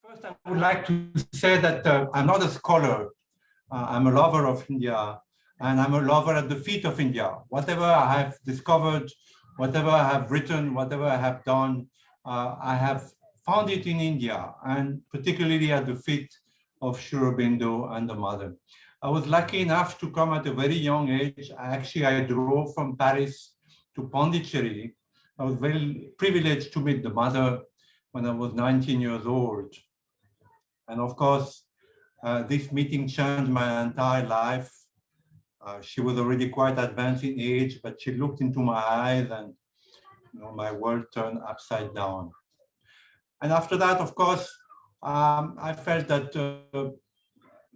First, I would like to say that I'm not a scholar. I'm a lover of India, and I'm a lover at the feet of India. Whatever I have discovered, whatever I have written, whatever I have done, I have found it in India, and particularly at the feet of Sri Aurobindo and the mother. I was lucky enough to come at a very young age. I drove from Paris to Pondicherry. I was very privileged to meet the mother when I was 19 years old. And of course, this meeting changed my entire life. She was already quite advanced in age, but she looked into my eyes and my world turned upside down. And after that, of course, I felt that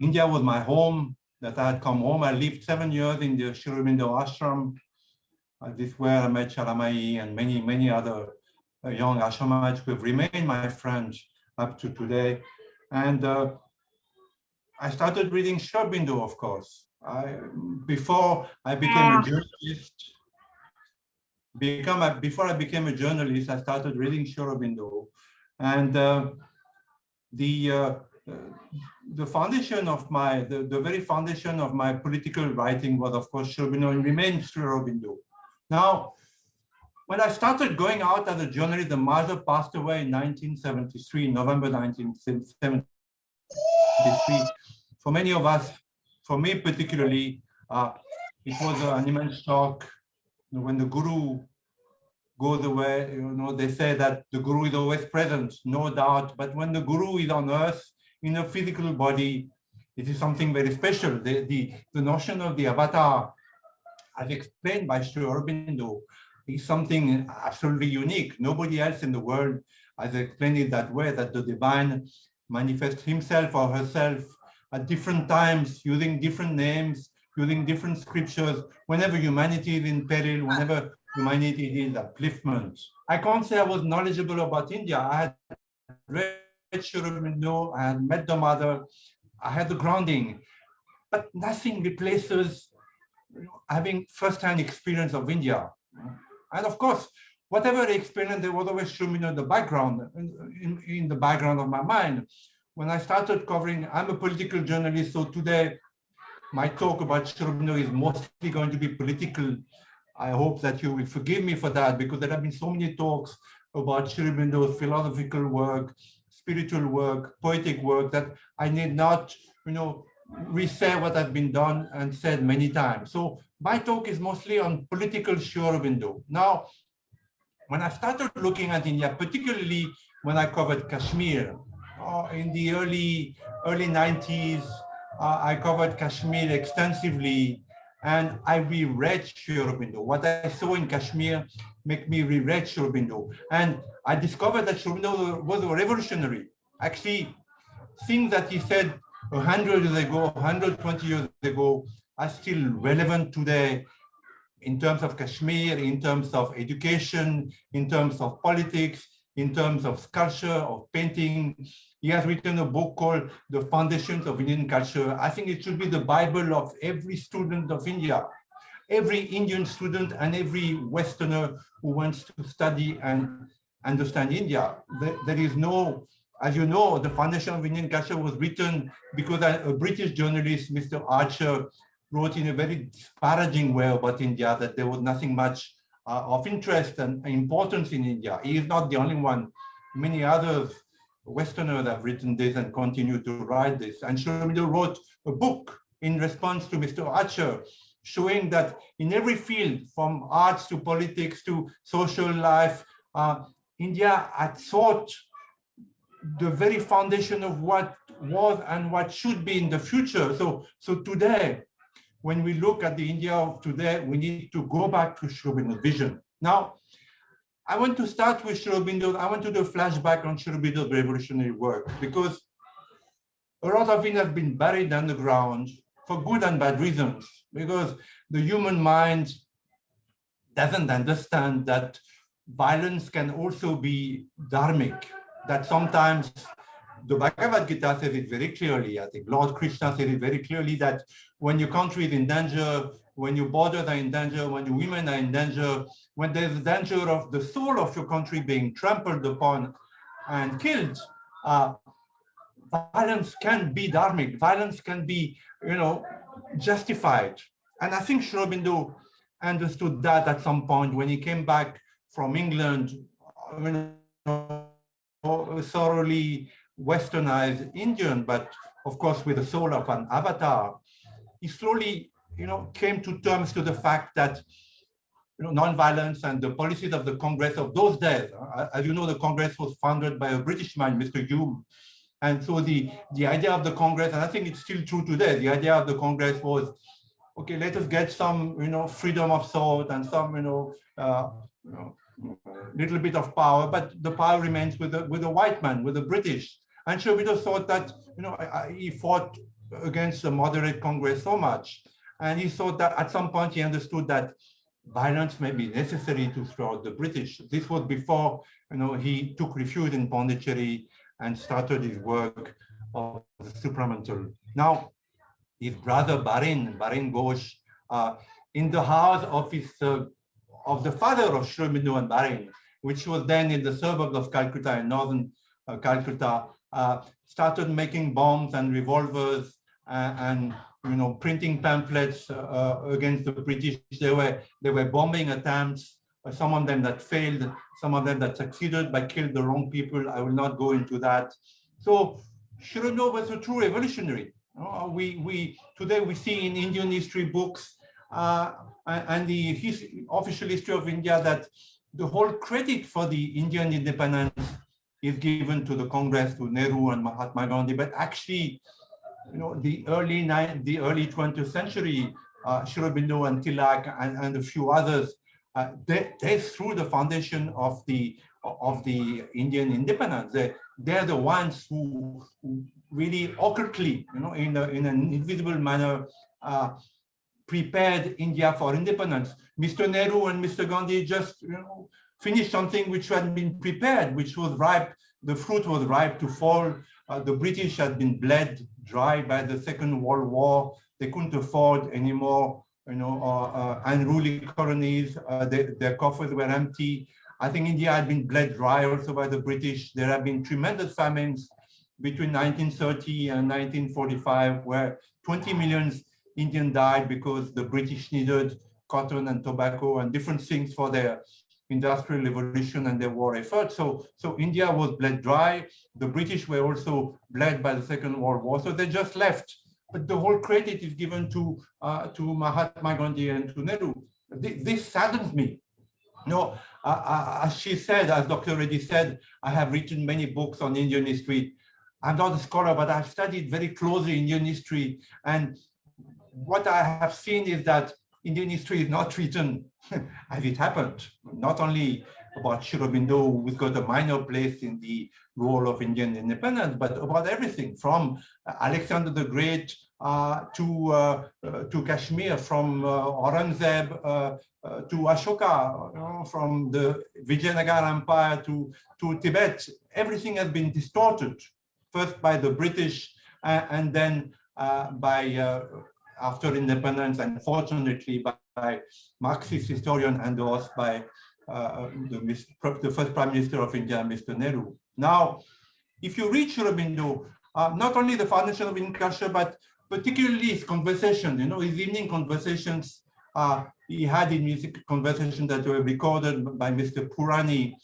India was my home, that I had come home. I lived 7 years in the Sri Aurobindo ashram. This is where I met Sharamai and many, many other young ashramites who have remained my friends up to today. And I started reading Sri Aurobindo, of course. Before I became a journalist, before I became a journalist, I started reading Sri Aurobindo. And the foundation of the very foundation of my political writing was, of course, Sri Aurobindo, and remains Sri Aurobindo. Now, when I started going out as a journalist, the mother passed away in 1973, November 1973. For many of us, for me particularly, it was an immense shock. When the guru goes away, they say that the guru is always present, no doubt. But when the guru is on earth in a physical body, it is something very special. The notion of the avatar, as explained by Sri Aurobindo, is something absolutely unique. Nobody else in the world has explained it that way, that the divine manifests himself or herself at different times, using different names, using different scriptures, whenever humanity is in peril, whenever humanity needs upliftment. I can't say I was knowledgeable about India. I had read Sri Aurobindo, I had met the mother, I had the grounding, but nothing replaces having first-hand experience of India. And of course, whatever experience, there was always Sri Aurobindo in the background, in the background of my mind. When I started covering, I'm a political journalist, so today my talk about Sri Aurobindo is mostly going to be political. I hope that you will forgive me for that, because there have been so many talks about Sri Aurobindo's philosophical work, spiritual work, poetic work, that I need not, re-say what has been done and said many times. So my talk is mostly on political Sri Aurobindo. Now, when I started looking at India, particularly when I covered Kashmir, in the early 90s, I covered Kashmir extensively, and I reread Sri Aurobindo. What I saw in Kashmir made me reread Sri Aurobindo. And I discovered that Sri Aurobindo was a revolutionary. Actually, things that he said 100 years ago, 120 years ago, are still relevant today in terms of Kashmir, in terms of education, in terms of politics, in terms of sculpture, of painting. He has written a book called The Foundations of Indian Culture. I think it should be the Bible of every student of India, every Indian student and every Westerner who wants to study and understand India. There is no, as you know, the Foundation of Indian Culture was written because a British journalist, Mr. Archer, wrote in a very disparaging way about India, that there was nothing much of interest and importance in India. He is not the only one. Many others, Westerners, have written this and continue to write this. And Sri Aurobindo wrote a book in response to Mr. Archer, showing that in every field, from arts to politics to social life, India had sought the very foundation of what was and what should be in the future. So today, when we look at the India of today, we need to go back to Sri Aurobindo's vision. Now, I want to start with Sri Aurobindo. I want to do a flashback on Sri Aurobindo's revolutionary work, because a lot of it has been buried underground for good and bad reasons, because the human mind doesn't understand that violence can also be dharmic, that sometimes the Bhagavad Gita says it very clearly. I think Lord Krishna said it very clearly, that when your country is in danger, when your borders are in danger, when your women are in danger, when there's danger of the soul of your country being trampled upon and killed, violence can be dharmic, violence can be, justified. And I think Sri Aurobindo understood that at some point when he came back from England, thoroughly westernized Indian, but of course with the soul of an avatar. He slowly, came to terms to the fact that non-violence and the policies of the Congress of those days. As you know, the Congress was founded by a British man, Mr. Hume. And so the idea of the Congress, and I think it's still true today, the idea of the Congress was, okay, let us get some, freedom of thought and some, little bit of power, but the power remains with the white man, with the British. And Sri Aurobindo thought that, he fought against the moderate Congress so much. And he thought that at some point he understood that violence may be necessary to throw out the British. This was before, he took refuge in Pondicherry and started his work of the supramental. Now, his brother Barin Ghosh, in the house of of the father of Sri Aurobindo and Barin, which was then in the suburbs of Calcutta, in northern Calcutta, started making bombs and revolvers and printing pamphlets against the British. There were bombing attempts, some of them that failed, some of them that succeeded but killed the wrong people. I will not go into that. So Sri Aurobindo was a true revolutionary. Today we see in Indian history books and the official history of India that the whole credit for the Indian independence is given to the Congress, to Nehru and Mahatma Gandhi, but actually, the early 20th century, Sri Aurobindo and Tilak and a few others, they threw the foundation of the Indian independence. They're the ones who really occultly, in an invisible manner, prepared India for independence. Mr. Nehru and Mr. Gandhi just, finished something which had been prepared, which was ripe. The fruit was ripe to fall. The British had been bled dry by the Second World War. They couldn't afford any more, unruly colonies. Their coffers were empty. I think India had been bled dry also by the British. There have been tremendous famines between 1930 and 1945, where 20 million Indians died because the British needed cotton and tobacco and different things for their industrial revolution and their war effort. So India was bled dry. The British were also bled by the Second World War. So they just left. But the whole credit is given to Mahatma Gandhi and to Nehru. This saddens me. As she said, as Dr. Reddy said, I have written many books on Indian history. I'm not a scholar, but I've studied very closely Indian history. And what I have seen is that Indian history is not written as it happened, not only about Sri Aurobindo, who's got a minor place in the role of Indian independence, but about everything from Alexander the Great to Kashmir, from Aurangzeb to Ashoka, from the Vijayanagar Empire to Tibet. Everything has been distorted, first by the British and then by after independence, and fortunately by Marxist historian endorsed by the first Prime Minister of India, Mr. Nehru. Now, if you read Sri Aurobindo, not only the foundation of Indian culture, but particularly his conversations, his evening conversations, he had in music conversations that were recorded by Mr. Purani.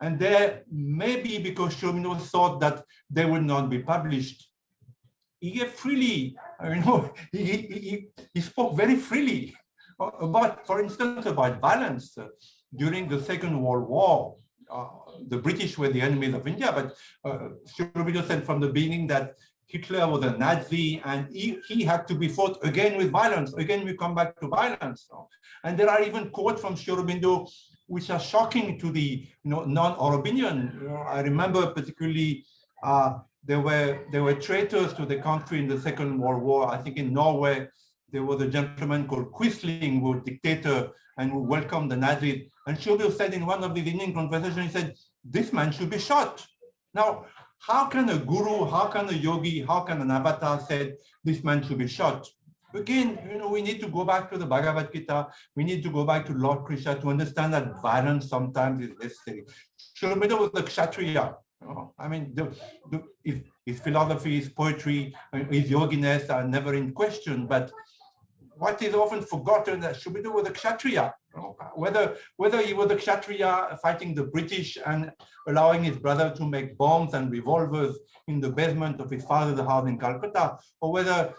And there, maybe because Sri Aurobindo thought that they would not be published, he gave freely, he spoke very freely about, for instance, about violence during the Second World War. The British were the enemies of India, but Sri Aurobindo said from the beginning that Hitler was a Nazi and he had to be fought again with violence. Again, we come back to violence. And there are even quotes from Sri Aurobindo which are shocking to the non-Aurobindian. I remember particularly there were traitors to the country in the Second World War. I think in Norway, there was a gentleman called Quisling, who was dictator and who welcomed the Nazis. And Sri Aurobindo said in one of the evening conversations, he said, this man should be shot. Now, how can a guru, how can a yogi, how can an avatar say this man should be shot? Again, we need to go back to the Bhagavad Gita. We need to go back to Lord Krishna to understand that violence sometimes is necessary. Sri Aurobindo was a Kshatriya. I mean, his philosophy, his poetry, his yoginess are never in question, but what is often forgotten that Aurobindo was a Kshatriya. Whether he was a Kshatriya fighting the British and allowing his brother to make bombs and revolvers in the basement of his father's house in Calcutta, or whether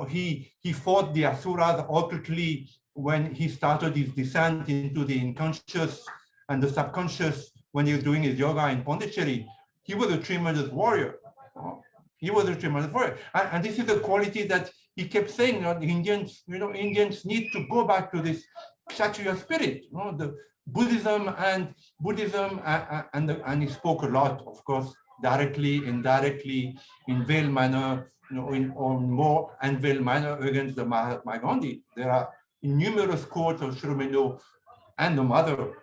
he fought the Asuras occultly when he started his descent into the unconscious and the subconscious when he was doing his yoga in Pondicherry, he was a tremendous warrior. He was a tremendous warrior, and this is a quality that he kept saying. Indians need to go back to this Kshatriya spirit. The Buddhism, and he spoke a lot, of course, directly, indirectly, in veiled manner, or more unveiled manner against the Mahatma Gandhi. There are numerous quotes of Aurobindo and the mother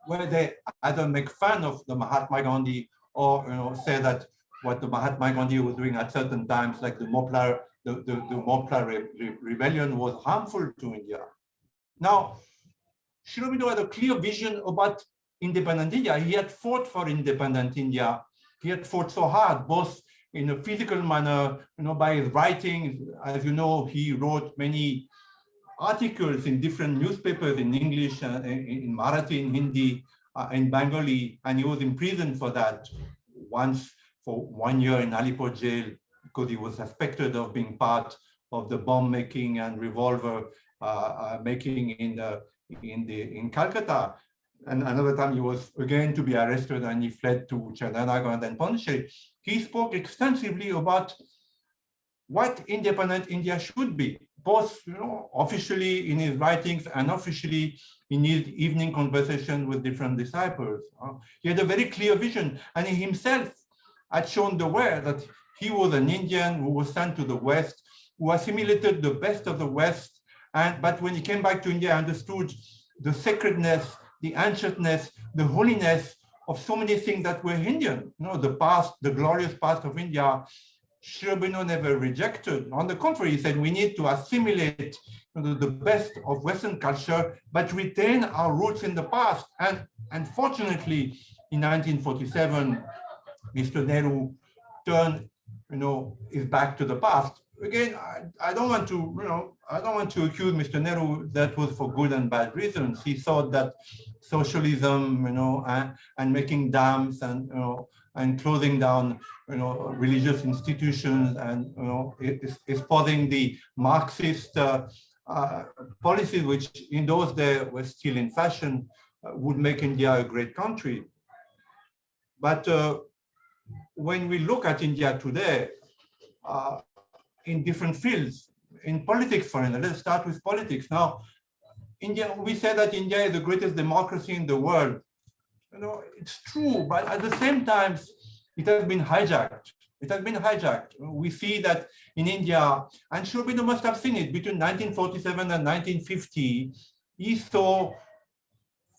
where they either make fun of the Mahatma Gandhi or say that what the Mahatma Gandhi was doing at certain times, like the Mopla rebellion, was harmful to India. Now, Aurobindo had a clear vision about independent India. He had fought for independent India. He had fought so hard, both in a physical manner, by his writings. As you know, he wrote many articles in different newspapers in English, in Marathi, in Hindi, in Bengali, and he was imprisoned for that once for 1 year in Alipur jail because he was suspected of being part of the bomb making and revolver making in Calcutta. And another time he was again to be arrested and he fled to Chananagar and then Pondicherry. He spoke extensively about what independent India should be, both officially in his writings and officially in his evening conversation with different disciples. He had a very clear vision, and he himself had shown the way that he was an Indian who was sent to the West, who assimilated the best of the West, but when he came back to India, understood the sacredness, the ancientness, the holiness of so many things that were Indian. The past, the glorious past of India, Aurobindo never rejected. On the contrary, he said we need to assimilate the best of Western culture, but retain our roots in the past. And fortunately, in 1947, Mr. Nehru turned, his back to the past. Again, I don't want to accuse Mr. Nehru that was for good and bad reasons. He thought that socialism, and making dams and closing down, religious institutions and, exposing the Marxist policies, which in those days were still in fashion, would make India a great country. But when we look at India today, in different fields, in politics, for instance, let's start with politics. Now, India, we say that India is the greatest democracy in the world. It's true, but at the same time, it has been hijacked. It has been hijacked. We see that in India, and Aurobindo must have seen it, between 1947 and 1950, he saw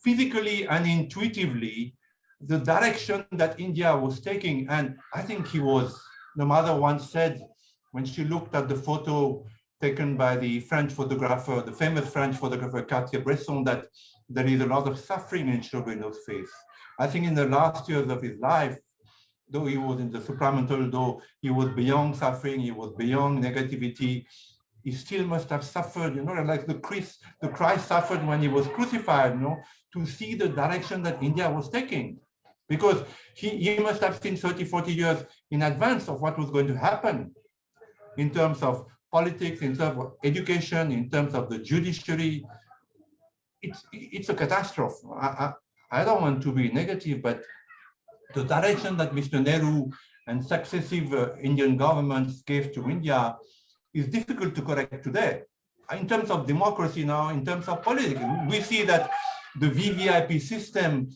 physically and intuitively the direction that India was taking. And I think the mother once said, when she looked at the photo taken by the French photographer, the famous French photographer Cartier-Bresson, that there is a lot of suffering in Aurobindo's face. I think in the last years of his life, though he was in the supramental, though he was beyond suffering, he was beyond negativity, he still must have suffered, like the Christ suffered when he was crucified, to see the direction that India was taking. Because he must have seen 30, 40 years in advance of what was going to happen in terms of politics, in terms of education, in terms of the judiciary. It's a catastrophe. I don't want to be negative, but the direction that Mr. Nehru and successive Indian governments gave to India is difficult to correct today. In terms of democracy now, in terms of politics, we see that the VVIP system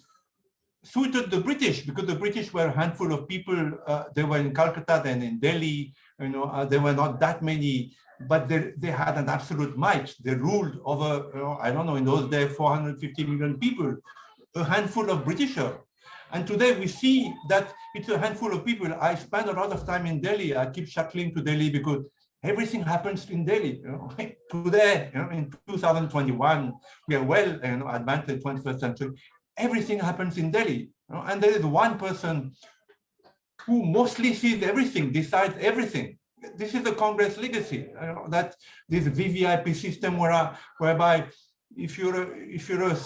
suited the British, because the British were a handful of people. They were in Calcutta, then in Delhi. There were not that many, but they had an absolute might. They ruled over, I don't know, in those days, 450 million people, a handful of Britishers. And today we see that it's a handful of people. I spend a lot of time in Delhi. I keep shuttling to Delhi because everything happens in Delhi. Today, in 2021, we are well advanced in the 21st century. Everything happens in Delhi. And there is one person who mostly sees everything, decides everything. This is the Congress legacy, that this VVIP system whereby if you're a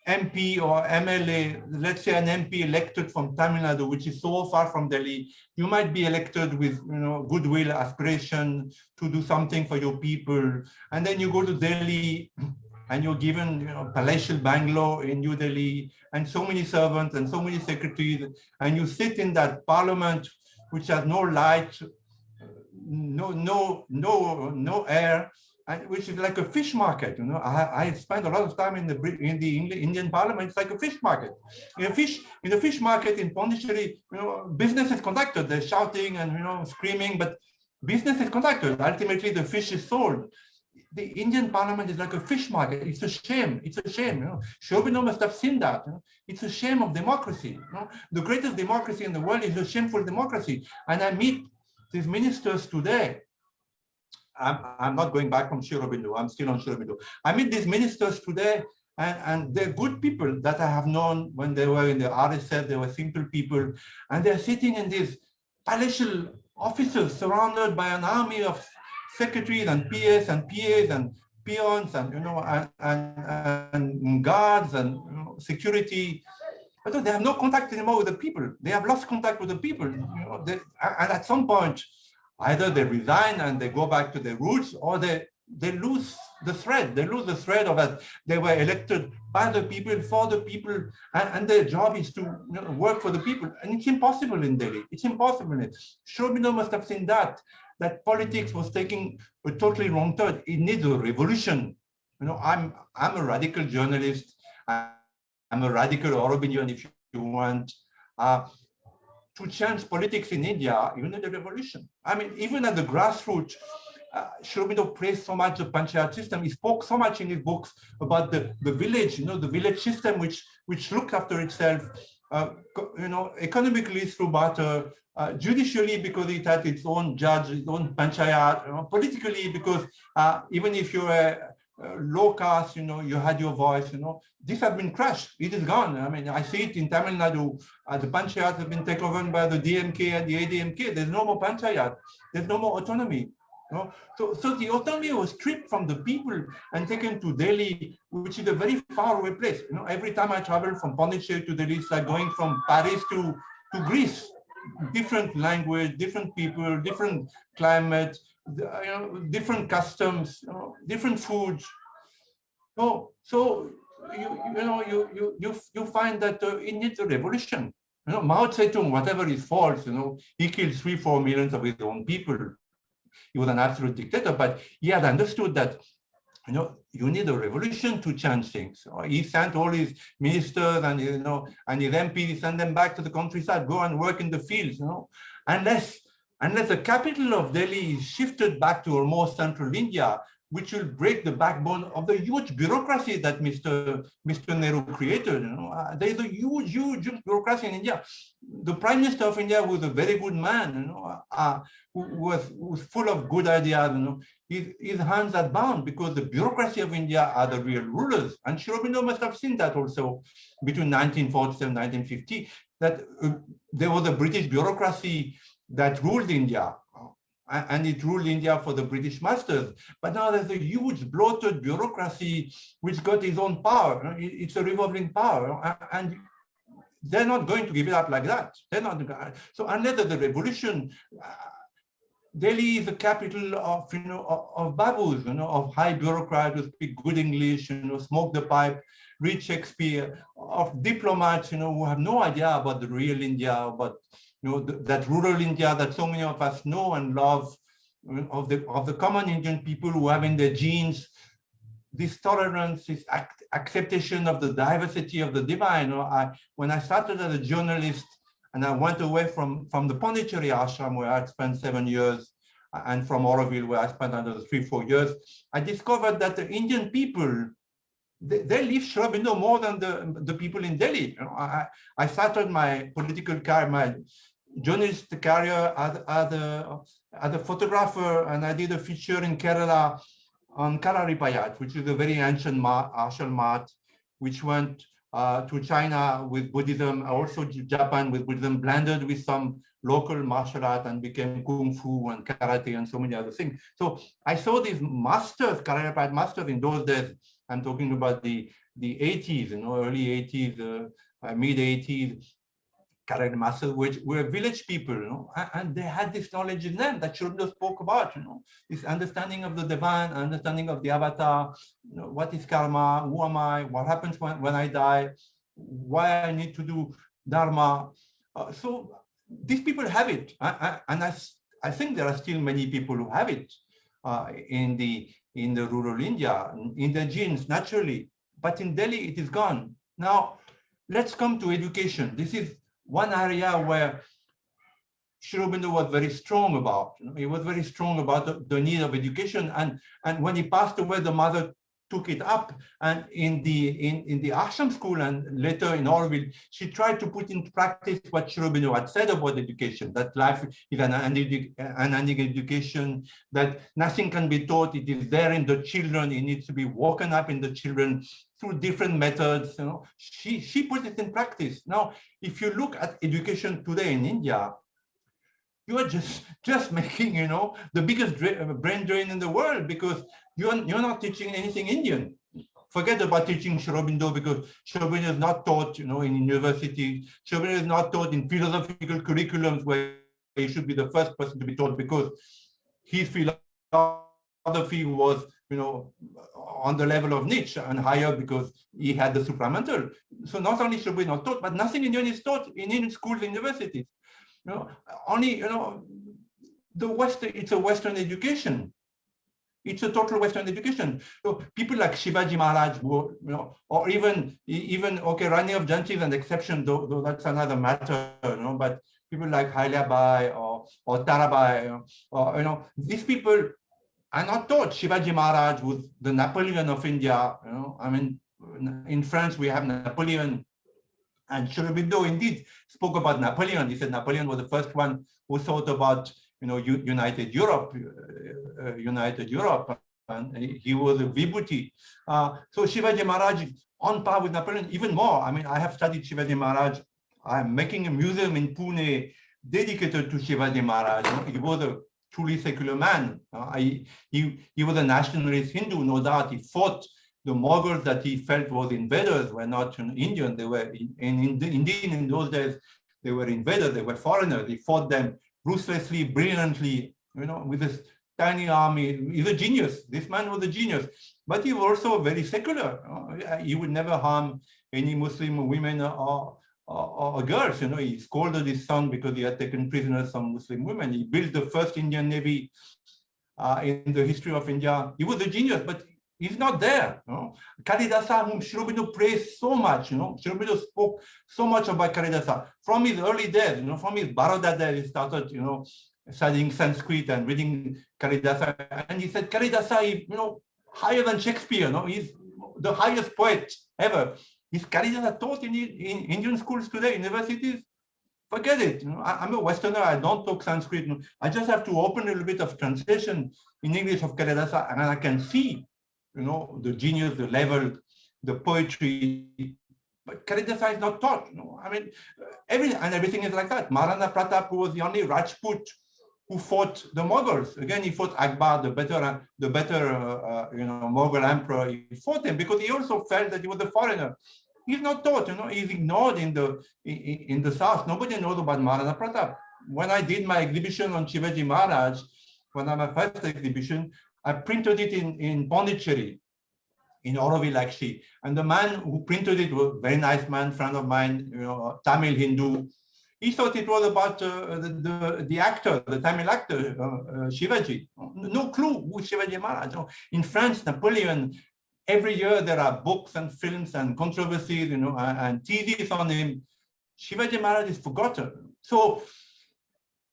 MP or MLA, let's say an MP elected from Tamil Nadu, which is so far from Delhi, you might be elected with goodwill, aspiration to do something for your people, and then you go to Delhi and you're given palatial bungalow in New Delhi and so many servants and so many secretaries, and you sit in that parliament which has no light, no air, and which is like a fish market. I spent a lot of time in the Indian Parliament. It's like a fish market. In a fish market in Pondicherry, business is conducted. They're shouting and screaming, but business is conducted. Ultimately, the fish is sold. The Indian Parliament is like a fish market. It's a shame. It's a shame. Sri Aurobindo must have seen that. It's a shame of democracy. The greatest democracy in the world is a shameful democracy. And I meet these ministers today. I'm not going back from Sri Aurobindo. I'm still on Sri Aurobindo. I meet these ministers today, and they're good people that I have known when they were in the RSF. They were simple people, and they're sitting in these palatial offices surrounded by an army of secretaries and PS and PAs and peons and and guards and security. But they have no contact anymore with the people. They have lost contact with the people. And at some point, either they resign and they go back to their roots, or they lose the thread. They lose the thread of that they were elected by the people, for the people, and their job is to work for the people. And it's impossible in Delhi. It's impossible. Sri Aurobindo must have seen that politics was taking a totally wrong turn. It needs a revolution. I'm a radical journalist. I'm a radical Aurobindian, if you want. To change politics in India, you need a revolution. I mean, even at the grassroots, Sri Aurobindo praised so much the Panchayat system. He spoke so much in his books about the village, the village system, which looked after itself, economically through barter, judicially because it had its own judge, its own Panchayat, politically because even if you're a low caste, you had your voice, this has been crushed. It is gone. I mean, I see it in Tamil Nadu. The Panchayat have been taken over by the DMK and the ADMK. There's no more Panchayat. There's no more autonomy. So the autonomy was stripped from the people and taken to Delhi, which is a very far away place. Every time I travel from Pondicherry to Delhi, it's like going from Paris to Greece. Different language, different people, different climate, different customs, different foods. So you find that it needs a revolution. Mao Zedong, whatever his faults, he killed 3-4 millions of his own people. He was an absolute dictator, but he had understood that you need a revolution to change things. He sent all his ministers and his MPs, he sent them back to the countryside, go and work in the fields. Unless the capital of Delhi is shifted back to a more central India, which will break the backbone of the huge bureaucracy that Mr. Nehru created. There is a huge bureaucracy in India. The Prime Minister of India was a very good man, who was full of good ideas. His hands are bound because the bureaucracy of India are the real rulers. And Sri Aurobindo must have seen that also between 1947 and 1950, that there was a British bureaucracy that ruled India. And it ruled India for the British masters. But now there's a huge bloated bureaucracy which got its own power. It's a revolving power. And they're not going to give it up like that. They're not. So unless there's a revolution, Delhi is the capital of babus, of high bureaucrats who speak good English, smoke the pipe, read Shakespeare, of diplomats, who have no idea about the real India, about that rural India that so many of us know and love, of the common Indian people who have in their genes this tolerance, this acceptation of the diversity of the divine. When I started as a journalist and I went away from the Pondicherry ashram where I spent 7 years, and from Auroville where I spent another 3-4 years, I discovered that the Indian people, they live Sri Aurobindo more than the people in Delhi. I started my political career, my journalist career as a photographer, and I did a feature in Kerala on Kalaripayat, which is a very ancient martial art, which went to China with Buddhism, also Japan with Buddhism, blended with some local martial art and became Kung Fu and Karate and so many other things. So I saw these masters, karate masters in those days. I'm talking about the 80s, early 80s, mid 80s, karate masters, which were village people, and they had this knowledge in them that Sri Aurobindo spoke about, this understanding of the divine, understanding of the avatar, what is karma, who am I, what happens when I die, why I need to do dharma. So these people have it, and I think there are still many people who have it in the rural India, in their genes naturally, but in Delhi it is gone. Now let's come to education. This is one area where Sri Aurobindo was very strong about. He was very strong about the need of education, and when he passed away, the mother took it up, and in the ashram school and later in Aurobindo, she tried to put into practice what Sri Aurobindo had said about education, that life is an unending education, that nothing can be taught, it is there in the children, it needs to be woken up in the children through different methods. She put it in practice. Now, if you look at education today in India, you are just making, the biggest brain drain in the world, because you're not teaching anything Indian. Forget about teaching Sri Aurobindo, because Sri Aurobindo is not taught, in university. Sri Aurobindo is not taught in philosophical curriculums where he should be the first person to be taught, because his philosophy was, on the level of Nietzsche and higher, because he had the supramental. So not only Sri Aurobindo not taught, but nothing Indian is taught in Indian schools, universities. Only, the Western, it's a Western education. It's a total Western education. So people like Shivaji Maharaj, or even okay, Rani of Jhansi is an exception, though that's another matter, but people like Hailyabai or Tarabai, or, these people are not taught. Shivaji Maharaj was the Napoleon of India, I mean, in France, we have Napoleon. And Sri Aurobindo indeed spoke about Napoleon. He said Napoleon was the first one who thought about, united Europe, and he was a vibhuti. So Shivaji Maharaj on par with Napoleon, even more. I mean, I have studied Shivaji Maharaj. I'm making a museum in Pune dedicated to Shivaji Maharaj. He was a truly secular man. He was a nationalist Hindu, no doubt. He fought the Mughals that he felt was invaders, were not Indian. They were, indeed, in those days, they were invaders, they were foreigners. He fought them ruthlessly, brilliantly, with this tiny army. He's a genius. This man was a genius. But he was also very secular. He would never harm any Muslim women or girls. He scolded his son because he had taken prisoners some Muslim women. He built the first Indian Navy in the history of India. He was a genius, but he's not there. Kalidasa, whom Sri Aurobindo praised so much, Sri Aurobindo spoke so much about Kalidasa from his early days, from his Baroda days. He started, studying Sanskrit and reading Kalidasa, and he said Kalidasa is, higher than Shakespeare. He's the highest poet ever. Is Kalidasa taught in Indian schools today, universities? Forget it. I'm a Westerner. I don't talk Sanskrit. I just have to open a little bit of translation in English of Kalidasa, and I can see, the genius, the level, the poetry. But Kalidasa is not taught. I mean, everything is like that. Maharana Pratap was the only Rajput who fought the Mughals. Again, he fought Akbar, the better, Mughal emperor. He fought him because he also felt that he was a foreigner. He's not taught. He's ignored in the South. Nobody knows about Maharana Pratap. When I did my exhibition on Shivaji Maharaj, when I my first exhibition, I printed it in Pondicherry, in Auroville actually. And the man who printed it was a very nice man, friend of mine, Tamil Hindu. He thought it was about the actor, the Tamil actor, Shivaji. No clue who Shivaji Maharaj. In France, Napoleon, every year there are books and films and controversies, and theses on him. Shivaji Maharaj is forgotten. So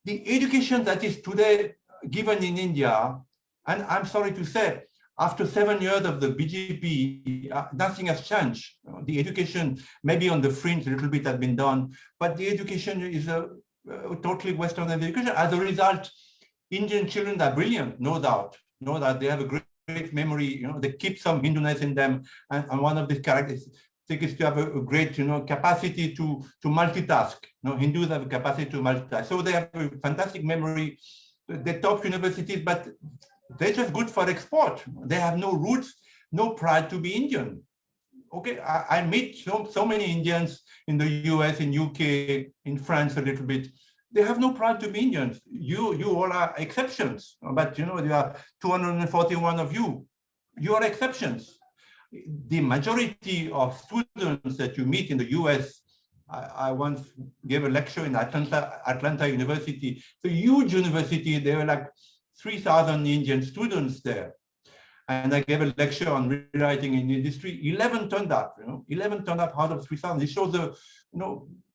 the education that is today given in India, and I'm sorry to say, after 7 years of the BJP, nothing has changed. The education, maybe on the fringe, a little bit has been done, but the education is a totally Western education. As a result, Indian children are brilliant, no doubt. They have a great memory. They keep some Hinduness in them, and one of these characters, Sikhs to have a great, capacity to multitask. Hindus have a capacity to multitask. So they have a fantastic memory. The top universities, but they're just good for export. They have no roots, no pride to be Indian. Okay, I meet so many Indians in the US, in UK, in France a little bit. They have no pride to be Indians. You all are exceptions, but there are 241 of you. You are exceptions. The majority of students that you meet in the US, I once gave a lecture in Atlanta University. It's a huge university. There were like 3,000 Indian students there. And I gave a lecture on rewriting in industry. 11 turned up, 11 turned up out of 3,000. It shows the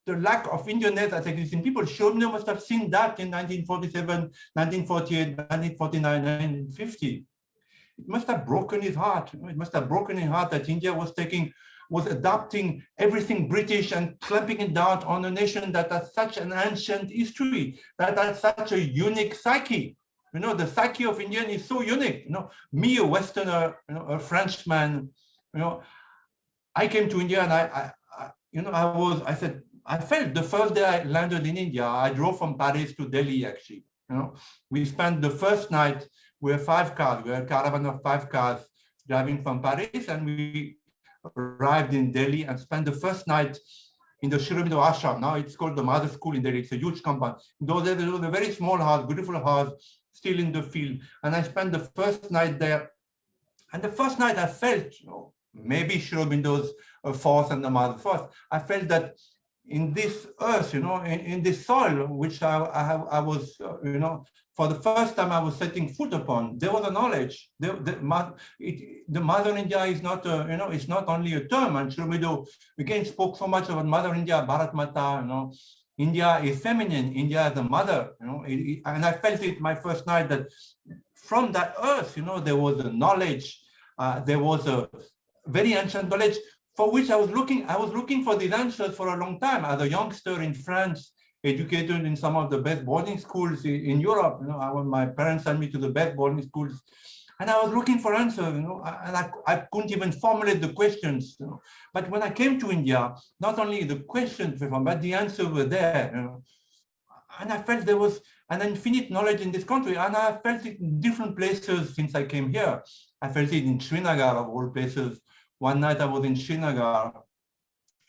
lack of Indianness that exists in people. Aurobindo must have seen that in 1947, 1948, 1949, 1950. It must have broken his heart. It must have broken his heart that India was adopting everything British and clamping it down on a nation that has such an ancient history, that has such a unique psyche. The psyche of Indian is so unique. Me, a Westerner, a Frenchman, I came to India and I felt the first day I landed in India, I drove from Paris to Delhi, actually. We spent the first night, we were 5 cars, we were a caravan of 5 cars driving from Paris, and we arrived in Delhi and spent the first night in the Sri Aurobindo ashram. Now it's called the Mother School in Delhi. It's a huge compound. Those days, it was a very small house, beautiful house, still in the field. And I spent the first night there. And the first night I felt, maybe Sri Aurobindo's force and the Mother force, I felt that in this earth, in this soil, which I was, for the first time I was setting foot upon, there was a knowledge. The Mother India is not, it's not only a term. And Sri Aurobindo again spoke so much about Mother India, Bharat Mata, India is feminine, India is a mother, and I felt it my first night that from that earth, there was a knowledge, there was a very ancient knowledge for which I was looking for these answers for a long time. As a youngster in France, educated in some of the best boarding schools in Europe, my parents sent me to the best boarding schools, and I was looking for answers, and I couldn't even formulate the questions. But when I came to India, not only the questions were, but the answers were there. And I felt there was an infinite knowledge in this country, and I felt it in different places since I came here. I felt it in Srinagar, of all places. One night I was in Srinagar.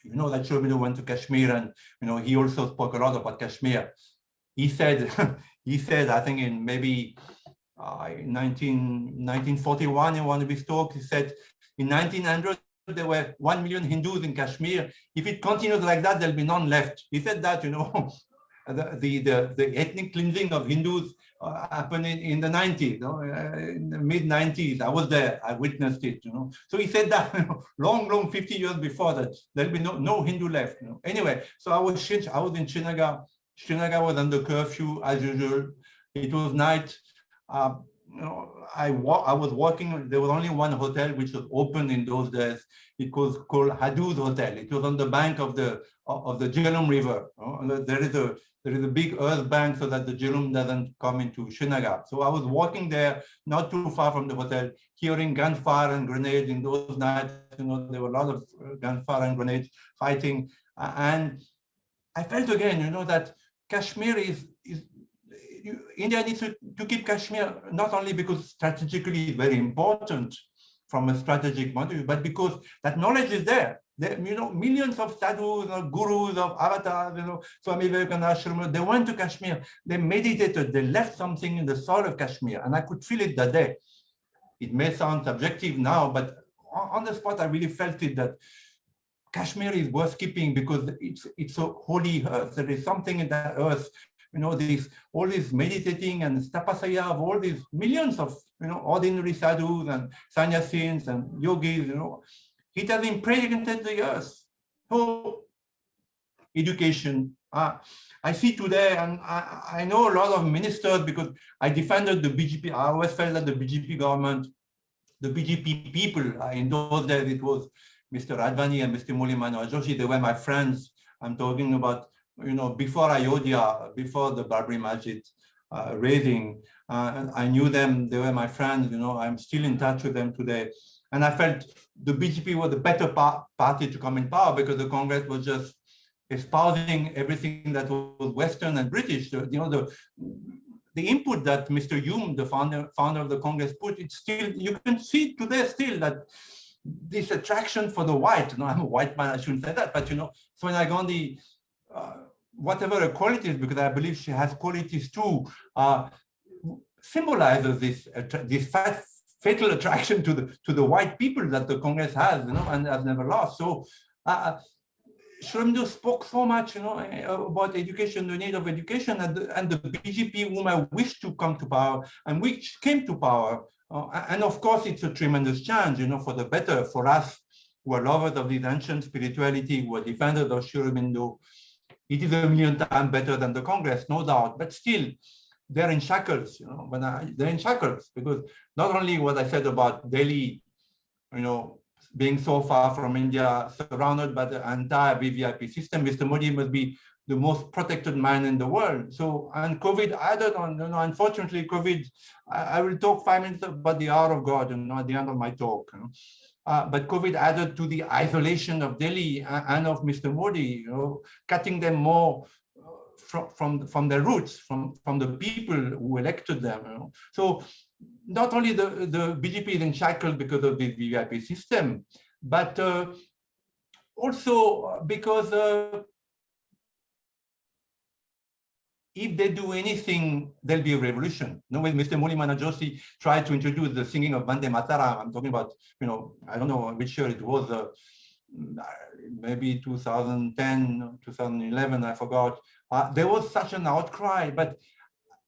That Sri Aurobindo went to Kashmir, and he also spoke a lot about Kashmir. He said, I think in maybe 1941 in one of his talks, he said in 1900 there were 1 million Hindus in Kashmir. If it continues like that, there'll be none left. He said that, the ethnic cleansing of Hindus happened in the 90s, in the mid 90s. I was there, I witnessed it, So he said that long 50 years before that, there'll be no Hindu left. Anyway, so I was in Srinagar. Srinagar was under curfew as usual. It was night. I was walking. There was only one hotel which was open in those days. It was called Hadoo's Hotel. It was on the bank of the Jhelum River. There is a big earth bank so that the Jhelum doesn't come into Srinagar. So I was walking there, not too far from the hotel, hearing gunfire and grenades. In those nights, there were a lot of gunfire and grenades fighting, and I felt again, that Kashmir is India needs to keep Kashmir, not only because strategically it's very important from a strategic point of view, but because that knowledge is there. Millions of sadhus, gurus, of avatars, Swami Vivekananda, they went to Kashmir, they meditated, they left something in the soil of Kashmir, and I could feel it that day. It may sound subjective now, but on the spot, I really felt it that Kashmir is worth keeping because it's a holy earth. There is something in that earth. All this meditating and tapasaya of all these millions of ordinary sadhus and sannyasins and yogis, it has impregnated the earth. So education. I see today, and I know a lot of ministers because I defended the BJP. I always felt that the BJP government, the BJP people, in those days it was Mr. Advani and Mr. Ansh Doshi, they were my friends. I'm talking about before Ayodhya, before the Babri Masjid raising, I knew them, they were my friends, I'm still in touch with them today. And I felt the BJP was the better party to come in power because the Congress was just espousing everything that was Western and British. The input that Mr. Hume, the founder of the Congress, put, it's still, you can see today still that this attraction for the white, I'm a white man, I shouldn't say that, but Sonia Gandhi, whatever her qualities, because I believe she has qualities too, symbolizes this fatal attraction to the white people that the Congress has, and has never lost. So Sri Aurobindo spoke so much, about education, the need of education, and the BJP, whom I wish to come to power and which came to power. And of course, it's a tremendous change, for the better for us who are lovers of this ancient spirituality, who are defenders of Sri Aurobindo. It is a million times better than the Congress, no doubt, but still, they're in shackles, they're in shackles because not only what I said about Delhi, being so far from India, surrounded by the entire VVIP system, Mr. Modi must be the most protected man in the world. So, and COVID added on, unfortunately, COVID, I will talk 5 minutes about the hour of God, at the end of my talk. But COVID added to the isolation of Delhi and of Mr. Modi, cutting them more from their roots, from the people who elected them. So not only the BJP is in shackles because of this VVIP system, but also because if they do anything, there'll be a revolution. When Mr. Ansh Doshi tried to introduce the singing of Vande Mataram, I'm talking about, I don't know which year it was, maybe 2010, 2011, I forgot. There was such an outcry, but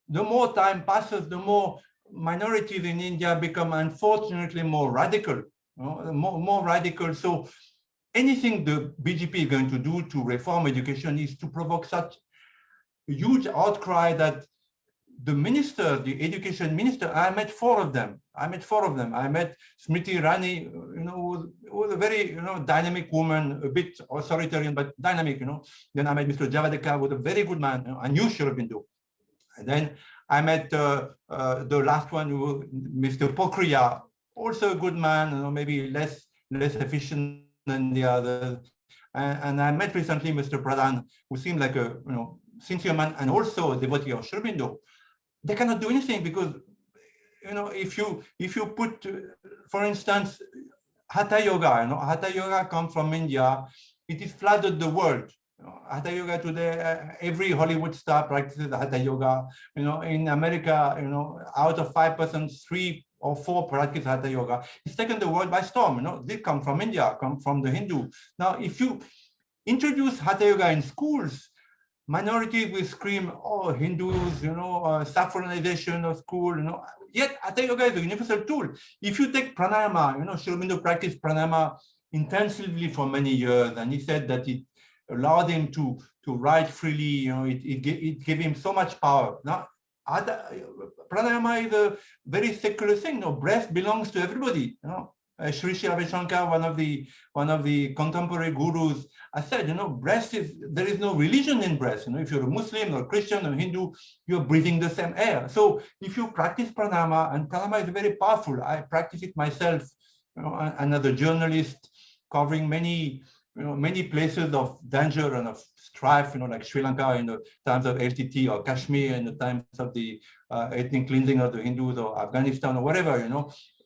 the more time passes, the more minorities in India become, unfortunately, more radical, more radical. So anything the BJP is going to do to reform education is to provoke such a huge outcry that the minister, the education minister, I met 4 of them. I met Smriti Irani, who was a very, dynamic woman, a bit authoritarian, but dynamic, Then I met Mr. Javadekar, who was a very good man. I knew Sri Aurobindo. And then I met the last one, Mr. Pokhriya, also a good man, maybe less efficient than the others. And I met recently Mr. Pradhan, who seemed like a, sincere man and also a devotee of Sri Aurobindo. They cannot do anything because, if you put, for instance, Hatha Yoga, Hatha Yoga comes from India. It has flooded the world. Hatha Yoga today, every Hollywood star practices Hatha Yoga. In America, out of 5%, 3 or 4 practice Hatha Yoga. It's taken the world by storm. They come from India, come from the Hindu. Now, if you introduce Hatha Yoga in schools, minorities will scream, oh, Hindus, saffronization of school, Yet Hatha Yoga is a universal tool. If you take pranayama, Sri Aurobindo practiced pranayama intensively for many years, and he said that it allowed him to write freely, it gave him so much power. Now, pranayama is a very secular thing. Breath belongs to everybody. Sri Ravi Shankar, one of the contemporary gurus, I said, there is no religion in breath. If you're a Muslim or Christian or Hindu, you're breathing the same air. So if you practice pranayama, and pranayama is very powerful. I practice it myself, another journalist covering many places of danger and of strife, like Sri Lanka in the times of LTT, or Kashmir in the times of the ethnic cleansing of the Hindus, or Afghanistan, or whatever,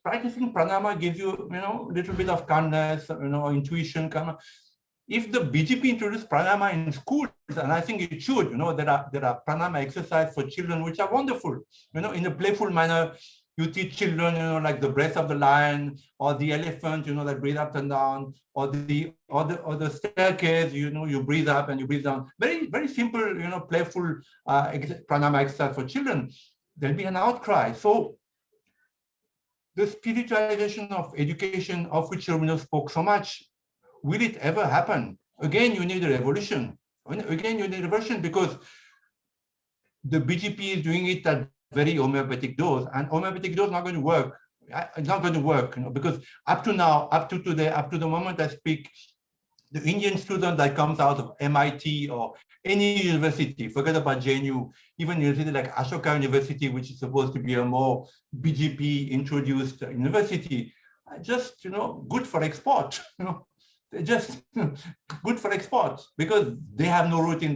Practicing pranayama gives you, a little bit of calmness, intuition. If the BJP introduced pranayama in schools, and I think it should, there are pranayama exercises for children which are wonderful. In a playful manner, you teach children, like the breath of the lion or the elephant, that breathe up and down, or the staircase, you breathe up and you breathe down. Very, very simple, playful pranayama exercise for children. There'll be an outcry. So the spiritualization of education, of which Aurobindo spoke so much, will it ever happen? Again, you need a revolution. Again, you need a revolution because the BJP is doing it at very homeopathic dose, and homeopathic dose is not going to work. It's not going to work, because up to now, up to today, up to the moment I speak, the Indian student that comes out of MIT or any university, forget about JNU, even university like Ashoka University, which is supposed to be a more BJP introduced university, just, good for export. They're just good for export because they have no root in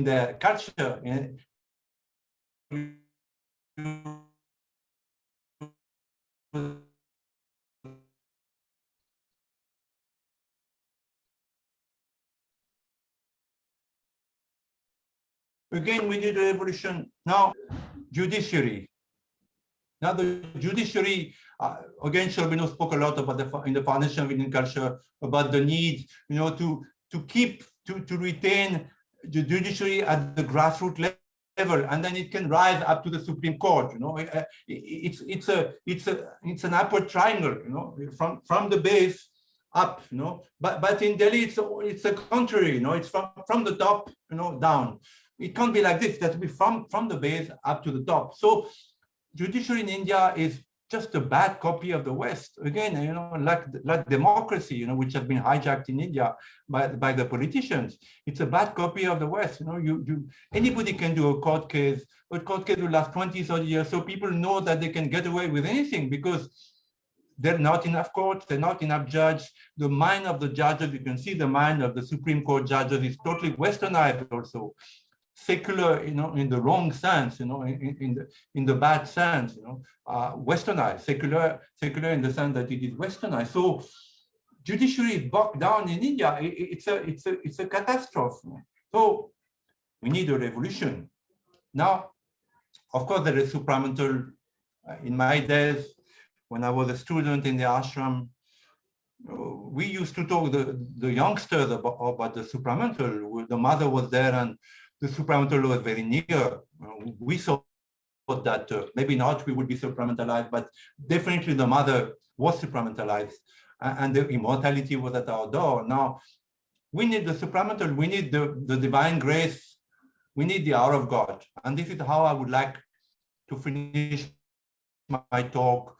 their culture. Again, we need a revolution. Now, judiciary. Now, the judiciary, again, Sri Aurobindo spoke a lot about in the Foundation of Indian Culture about the need, to retain the judiciary at the grassroots level, and then it can rise up to the Supreme Court. It's an upward triangle, from the base up. But in Delhi it's the contrary. It's from the top, down. It can't be like this. It has to be from the base up to the top. So judiciary in India is just a bad copy of the West. Again, like democracy, which has been hijacked in India by the politicians. It's a bad copy of the West. Anybody can do a court case, but court case will last 20, 30 years. So people know that they can get away with anything because there are not enough courts, there are not enough judges. The mind of the judges, you can see the mind of the Supreme Court judges is totally westernized also. Secular, in the wrong sense, in the bad sense, westernized, secular in the sense that it is westernized. So judiciary is bogged down in India. It's a catastrophe. So we need a revolution. Now, of course, there is supramental. In my days, when I was a student in the ashram, we used to talk the youngsters about the supramental. The mother was there and the supramental was very near. We saw that maybe not we would be supramentalized, but definitely the mother was supramentalized, and the immortality was at our door. Now, we need the supramental, we need the divine grace, we need the hour of God. And this is how I would like to finish my talk.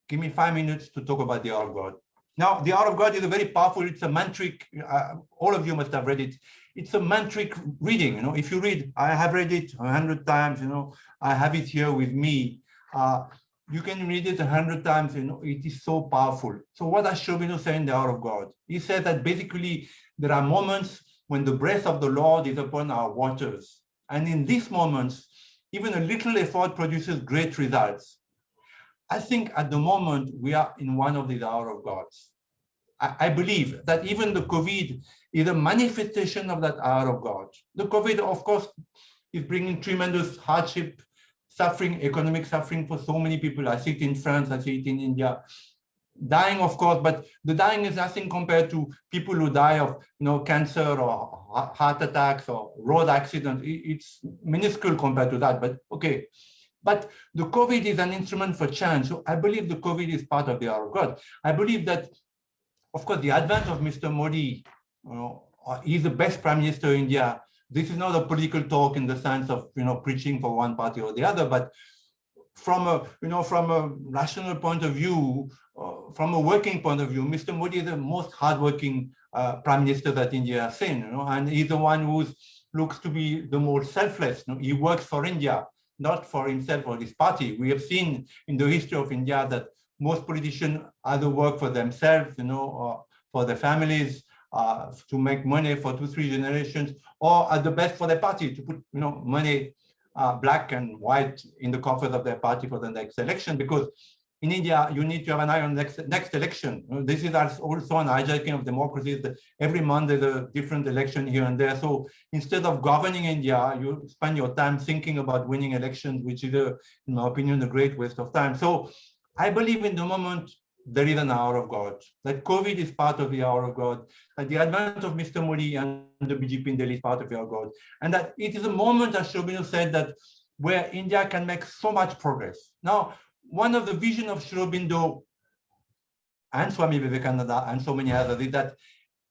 Give me 5 minutes to talk about the hour of God. Now, the hour of God is a very powerful, it's a mantric, all of you must have read it. It's a mantric reading. If you read, I have read it 100 times, I have it here with me. You can read it 100 times, it is so powerful. So what does Sri Aurobindo say in the hour of God? He said that basically there are moments when the breath of the Lord is upon our waters. And in these moments, even a little effort produces great results. I think at the moment we are in one of these hour of Gods. I believe that even the COVID is a manifestation of that hour of God. The COVID, of course, is bringing tremendous hardship, suffering, economic suffering for so many people. I see it in France, I see it in India. Dying, of course, but the dying is nothing compared to people who die of cancer or heart attacks or road accidents. It's minuscule compared to that, but okay. But the COVID is an instrument for change. So I believe the COVID is part of the hour of God. I believe that, of course, the advent of Mr. Modi, he's the best Prime Minister in India. This is not a political talk in the sense of preaching for one party or the other, but from a rational point of view, from a working point of view, Mr. Modi is the most hardworking Prime Minister that India has seen, and he's the one who looks to be the most selfless. He works for India, not for himself or his party. We have seen in the history of India that most politicians either work for themselves, or for their families, to make money for 2-3 generations, or at the best for their party to put, money, black and white, in the coffers of their party for the next election. Because in India, you need to have an eye on the next election. This is also an hijacking of democracy. Every month there's a different election here and there. So instead of governing India, you spend your time thinking about winning elections, which is, in my opinion, a great waste of time. So I believe in the moment there is an hour of God, that COVID is part of the hour of God, that the advent of Mr. Modi and the BJP in Delhi is part of the hour of God, and that it is a moment, as Sri Aurobindo said, that where India can make so much progress. Now, one of the visions of Sri Aurobindo and Swami Vivekananda and so many others is that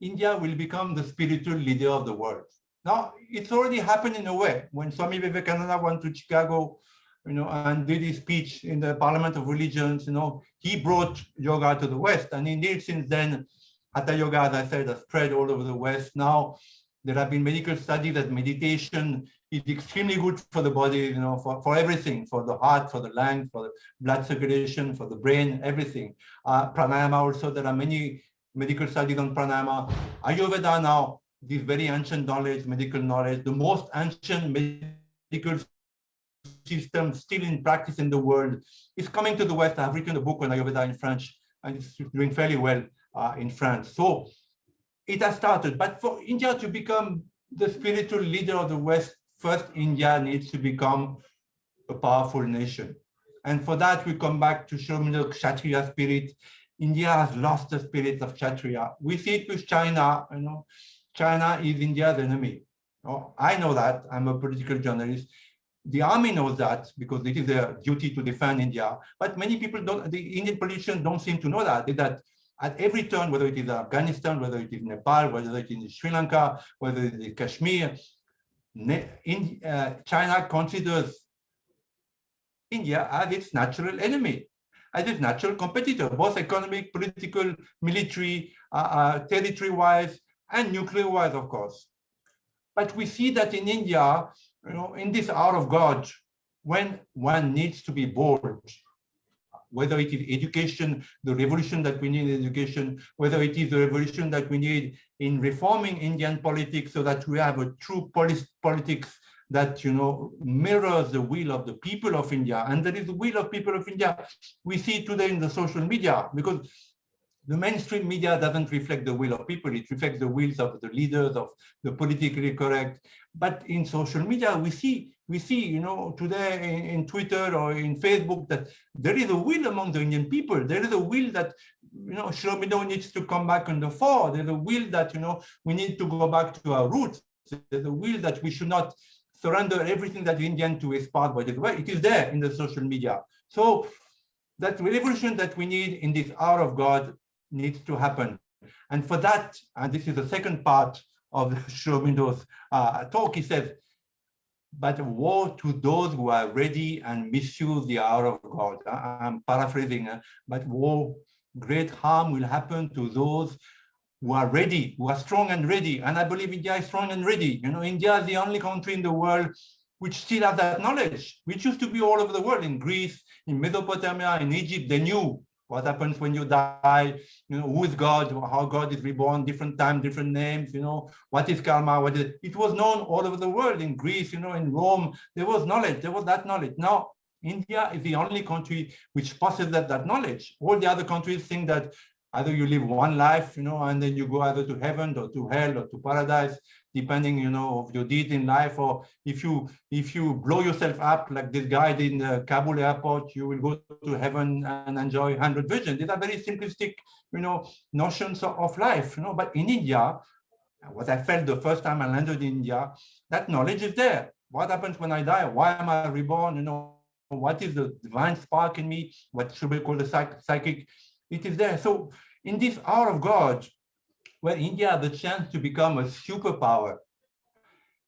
India will become the spiritual leader of the world. Now, it's already happened in a way. When Swami Vivekananda went to Chicago, and did his speech in the Parliament of Religions, he brought yoga to the West. And indeed, since then, Hatha Yoga, as I said, has spread all over the West. Now, There have been medical studies that meditation is extremely good for the body, you know, for everything, for the heart, for the lungs, for the blood circulation, for the brain, everything. Pranayama also, there are many medical studies on pranayama. Ayurveda now, this very ancient knowledge, medical knowledge, the most ancient medical system still in practice in the world is coming to the West. I've written a book on Ayurveda in French, and it's doing fairly well in France. So it has started, but for India to become the spiritual leader of the West, first India needs to become a powerful nation. And for that, we come back to Sri Aurobindo Kshatriya spirit. India has lost the spirit of Kshatriya. We see it with China, you know, China is India's enemy. Oh, I know that, I'm a political journalist. The army knows that because it is their duty to defend India, but many people don't, the Indian politicians don't seem to know that at every turn, whether it is Afghanistan, whether it is Nepal, whether it is Sri Lanka, whether it is Kashmir, China considers India as its natural enemy, as its natural competitor, both economic, political, military, territory-wise, and nuclear-wise, of course. But we see that in India, you know, in this hour of God, when one needs to be bold, whether it is education, the revolution that we need in education, whether it is the revolution that we need in reforming Indian politics so that we have a true politics that, you know, mirrors the will of the people of India. And that is the will of people of India. We see today in the social media, because the mainstream media doesn't reflect the will of people. It reflects the wills of the leaders, of the politically correct. But in social media, we see, you know, today in Twitter or in Facebook that there is a will among the Indian people. There is a will that, you know, Sri Aurobindo needs to come back on the fore. There's a will that, you know, we need to go back to our roots. There's a will that we should not surrender everything that is Indian to export by the way. It is there in the social media. So that revolution that we need in this hour of God needs to happen. And for that, and this is the second part of Sri Aurobindo's talk, he says, but woe to those who are ready and misuse the hour of God. I'm paraphrasing, but woe, great harm will happen to those who are ready, who are strong and ready. And I believe India is strong and ready. You know, India is the only country in the world which still has that knowledge, which used to be all over the world, in Greece, in Mesopotamia, in Egypt. They knew what happens when you die, you know, who is God, how God is reborn, different time, different names, you know, what is karma, what is, it was known all over the world, in Greece, you know, in Rome, there was knowledge, there was that knowledge. Now, India is the only country which possesses that knowledge. All the other countries think that either you live one life, you know, and then you go either to heaven or to hell or to paradise, depending, you know, of your deed in life, or if you blow yourself up like this guy did in the Kabul airport, you will go to heaven and enjoy 100 virgins. These are very simplistic, you know, notions of life, you know. But in India, what I felt the first time I landed in India, that knowledge is there. What happens when I die? Why am I reborn? You know, what is the divine spark in me? What should we call the psychic? It is there. So in this hour of God, where India has the chance to become a superpower,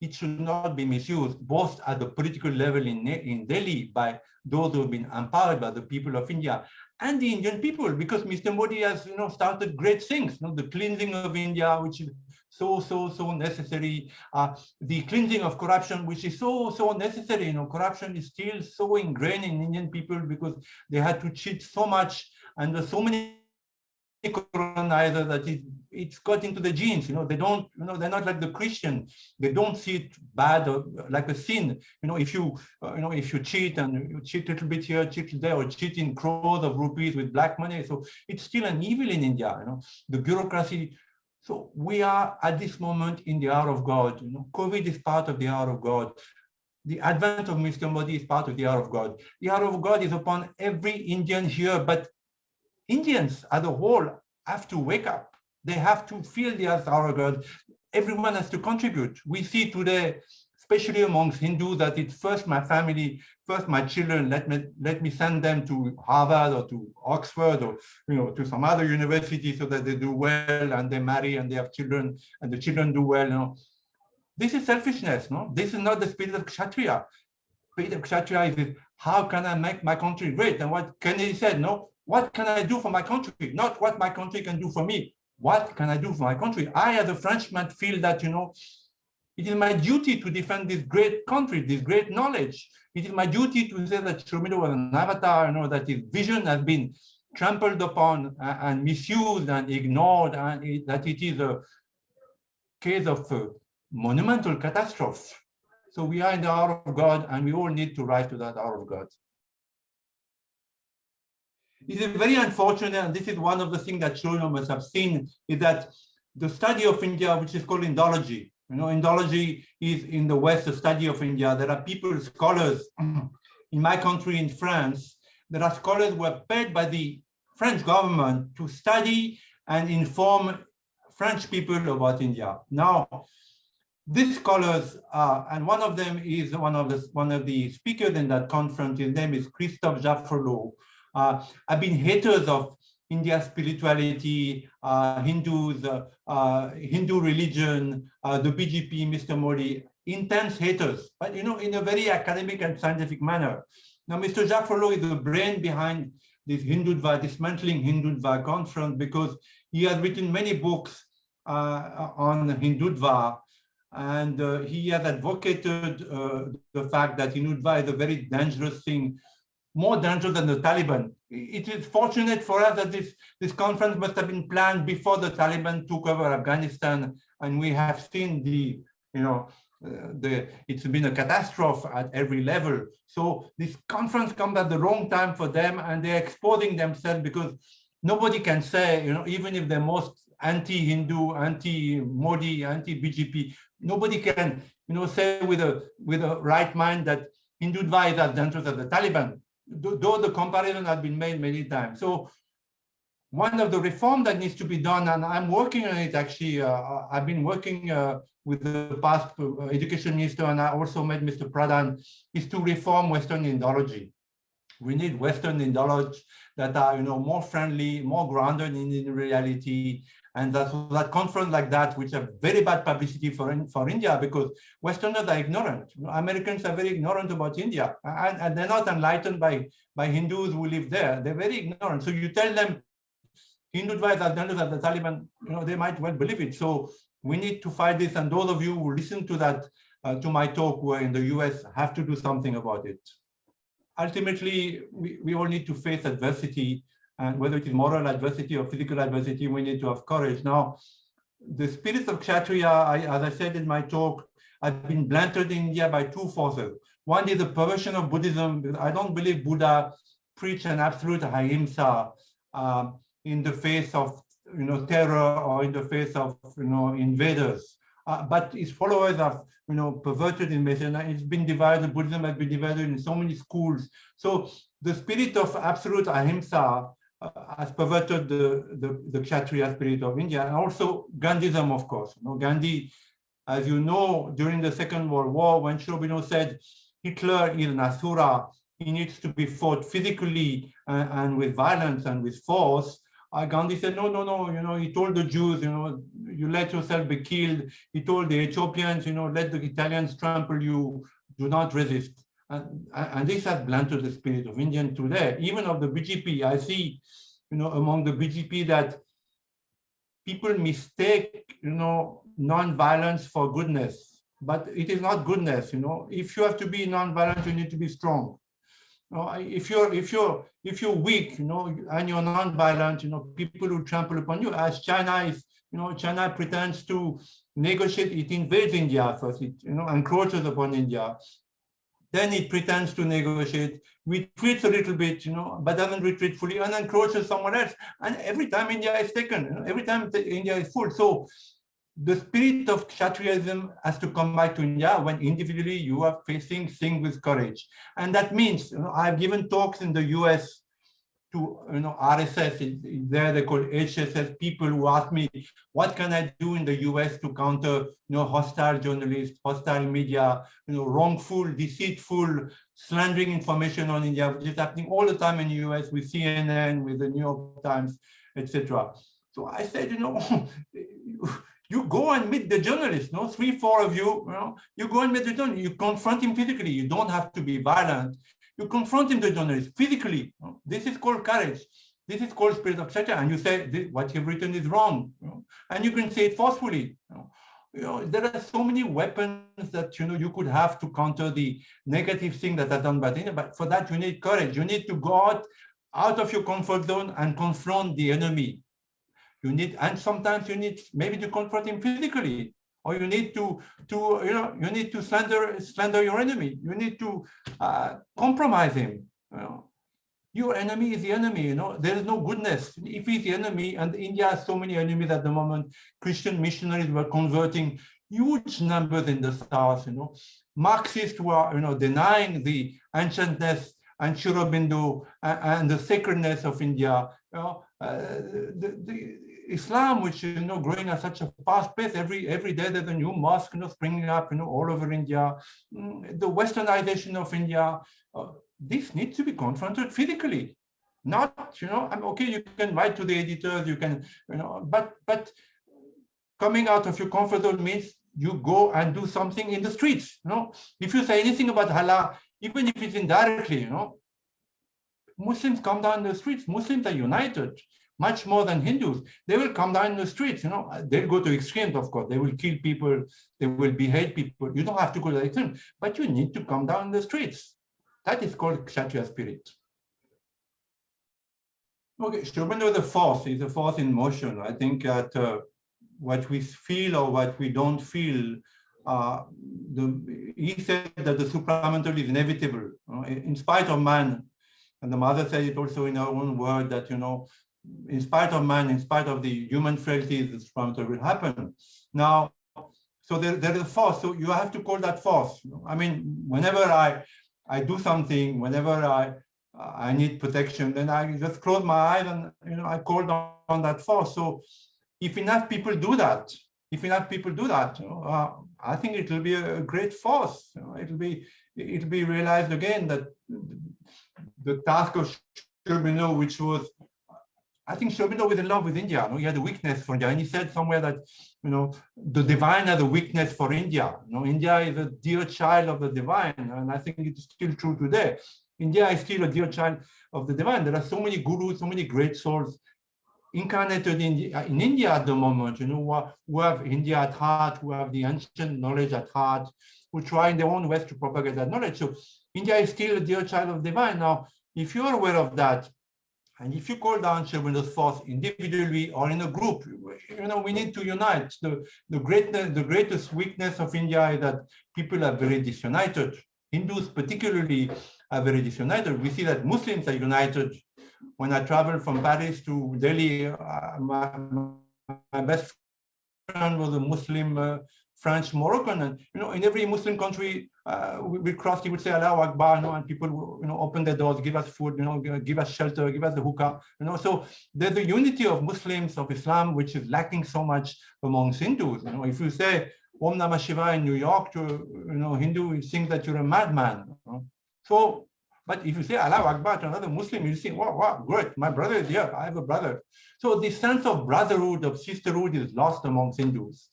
it should not be misused, both at the political level in Delhi by those who have been empowered by the people of India and the Indian people, because Mr. Modi has, you know, started great things, you know, the cleansing of India, which is so necessary, the cleansing of corruption, which is so necessary. You know, corruption is still so ingrained in Indian people because they had to cheat so much, and there's so many colonizer that it's got into the genes. You know, they don't, you know, they're not like the Christian. They don't see it bad or like a sin. You know, if you if you cheat, and you cheat a little bit here, cheat there, or cheat in crores of rupees with black money, so it's still an evil in India. You know, the bureaucracy. So we are at this moment in the hour of God. You know, COVID is part of the hour of God. The advent of Mr. Modi is part of the hour of God. The hour of God is upon every Indian here, but Indians as a whole have to wake up. They have to feel the hour of God. Everyone has to contribute. We see today, especially amongst Hindus, that it's first my family, first my children. Let me send them to Harvard or to Oxford or, you know, to some other university so that they do well and they marry and they have children and the children do well. You know, this is selfishness. No, this is not the spirit of Kshatriya. Spirit of Kshatriya is how can I make my country great? And what Kennedy said, no. What can I do for my country? Not what my country can do for me. What can I do for my country? I, as a Frenchman, feel that, you know, It is my duty to defend this great country, this great knowledge. It is my duty to say that Sri Aurobindo was an avatar, that his vision has been trampled upon and misused and ignored, and that it is a case of a monumental catastrophe. So we are in the hour of God, and we all need to rise to that hour of God. It is very unfortunate, and this is one of the things that Sri Aurobindo must have seen, is that the study of India, which is called Indology, Indology is in the West a study of India. There are people, scholars in my country, in France, there are scholars who are paid by the French government to study and inform French people about India. Now, these scholars, and one of them is one of the speakers in that conference. His name is Christophe Jaffrelot. Have been haters of India's spirituality, Hindus, Hindu religion, the BJP, Mr. Modi, intense haters, but in a very academic and scientific manner. Now, Mr. Jaffrelot is the brain behind this Hindutva, dismantling Hindutva conference, because he has written many books on Hindutva, and he has advocated the fact that Hindutva is a very dangerous thing, more dangerous than the Taliban. It is fortunate for us that this conference must have been planned before the Taliban took over Afghanistan, and we have seen it's been a catastrophe at every level. So this conference comes at the wrong time for them, and they're exposing themselves, because nobody can say, even if they're most anti-Hindu, anti-Modi, anti-BJP, nobody can, say with a right mind that Hindutva is as dangerous as the Taliban, though the comparison has been made many times. So one of the reforms that needs to be done, and I'm working on it actually, I've been working with the past education minister, and I also met Mr. Pradhan, is to reform Western Indology. We need Western Indology that are more friendly, more grounded in reality, and that conference like that, which have very bad publicity for India, because Westerners are ignorant. Americans are very ignorant about India, and they're not enlightened by Hindus who live there. They're very ignorant. So you tell them Hindutva is as dangerous as the Taliban, they might well believe it. So we need to fight this, and those of you who listen to that, to my talk who are in the US, have to do something about it. Ultimately, we all need to face adversity, and whether it is moral adversity or physical adversity, we need to have courage. Now, the spirit of Kshatriya, as I said in my talk, has been blunted in India by two forces. One is the perversion of Buddhism. I don't believe Buddha preached an absolute ahimsa in the face of terror or in the face of invaders. But his followers have perverted in message, and it's been divided. Buddhism has been divided in so many schools. So the spirit of absolute ahimsa has perverted the Kshatriya spirit of India, and also Gandhism, of course. Gandhi, as you know, during the Second World War, when Sri Aurobindo said Hitler is an asura, he needs to be fought physically and with violence and with force. Gandhi said, no, he told the Jews, you let yourself be killed. He told the Ethiopians, let the Italians trample you, do not resist. And this has blunted the spirit of Indian today, even of the BJP. I see, among the BJP that people mistake, non-violence for goodness, but it is not goodness. If you have to be non-violent, you need to be strong. If you're weak, and you're non-violent, people will trample upon you. As China is, China pretends to negotiate. It invades India first. It, encroaches upon India. Then it pretends to negotiate, retreats a little bit, but doesn't retreat fully, and encroaches somewhere else. And every time India is taken, every time India is full. So the spirit of Kshatriyism has to come back to India when individually you are facing things with courage. And that means, I've given talks in the US to, RSS, there they call HSS, people who ask me, what can I do in the US to counter, hostile journalists, hostile media, wrongful, deceitful, slandering information on India, which is happening all the time in the US with CNN, with the New York Times, etc. So I said, you go and meet the journalist, 3, 4 of you, you go and meet the journalist, you confront him physically. You don't have to be violent. You confront him, the journalist, physically. This is called courage. This is called spirit of Kshatriya. And you say, what you've written is wrong. And you can say it forcefully. there are so many weapons that you could have to counter the negative thing that are done by India. But for that, you need courage. You need to go out of your comfort zone and confront the enemy. And sometimes you need maybe to confront him physically, or you need you need to slander your enemy. You need to compromise him. Your enemy is the enemy. There is no goodness if he's the enemy. And India has so many enemies at the moment. Christian missionaries were converting huge numbers in the south. Marxists were denying the ancientness and Sri Aurobindo and the sacredness of India. The Islam, which is growing at such a fast pace, every day there's a new mosque springing up all over India. The westernization of India. This needs to be confronted physically. Not, I'm okay, you can write to the editors, you can, but coming out of your comfort zone means you go and do something in the streets. If you say anything about halal, even if it's indirectly, Muslims come down the streets. Muslims are united much more than Hindus. They will come down the streets. They'll go to extremes, of course. They will kill people. They will behead people. You don't have to go to the extreme, but you need to come down the streets. That is called Kshatriya spirit. Okay, Sri Aurobindo is a force in motion. I think that what we feel or what we don't feel, he said that the supramental is inevitable, in spite of man. And the mother said it also in her own word that, in spite of man, in spite of the human frailties, the supramental will happen. Now, so there is a force. So you have to call that force. I mean, whenever I do something, whenever I need protection, then I just close my eyes and I call on that force. So if enough people do that, I think it will be a great force. It'll be realized again that the task of Sri Aurobindo, which was, I think Sri Aurobindo was in love with India. He had a weakness for India, and he said somewhere that the divine has a weakness for India. India is a dear child of the divine, and I think it's still true today. India is still a dear child of the divine. There are so many gurus, so many great souls incarnated in India at the moment. Who have India at heart, who have the ancient knowledge at heart, who try in their own ways to propagate that knowledge. So India is still a dear child of divine. Now, if you're aware of that, and if you call down Sri Aurobindo's force individually or in a group, we need to unite. The greatest weakness of India is that people are very disunited. Hindus particularly are very disunited. We see that Muslims are united. When I traveled from Paris to Delhi, my best friend was a Muslim French Moroccan, and in every Muslim country we crossed, he would say Allahu Akbar, and people would open their doors, give us food, give us shelter, give us the hookah, so there's a unity of Muslims, of Islam, which is lacking so much amongst Hindus. If you say Om Namah Shiva in New York to Hindu, he thinks that you're a madman. So, but if you say Allahu Akbar to another Muslim, you think, wow, great, my brother is here, I have a brother. So the sense of brotherhood, of sisterhood is lost amongst Hindus.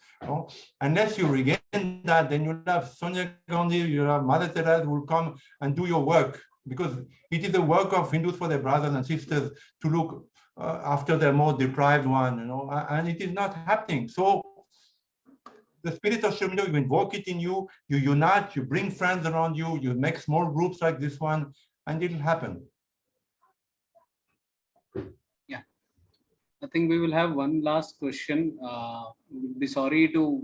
Unless you regain that, then you'll have Sonia Gandhi, you'll have Mother Teresa who will come and do your work, because it is the work of Hindus for their brothers and sisters to look after their more deprived one, and it is not happening. So the spirit of Sri Aurobindo, you invoke it in you, you unite, you bring friends around you, you make small groups like this one, and it'll happen. Yeah, I think we will have one last question. We'll be sorry to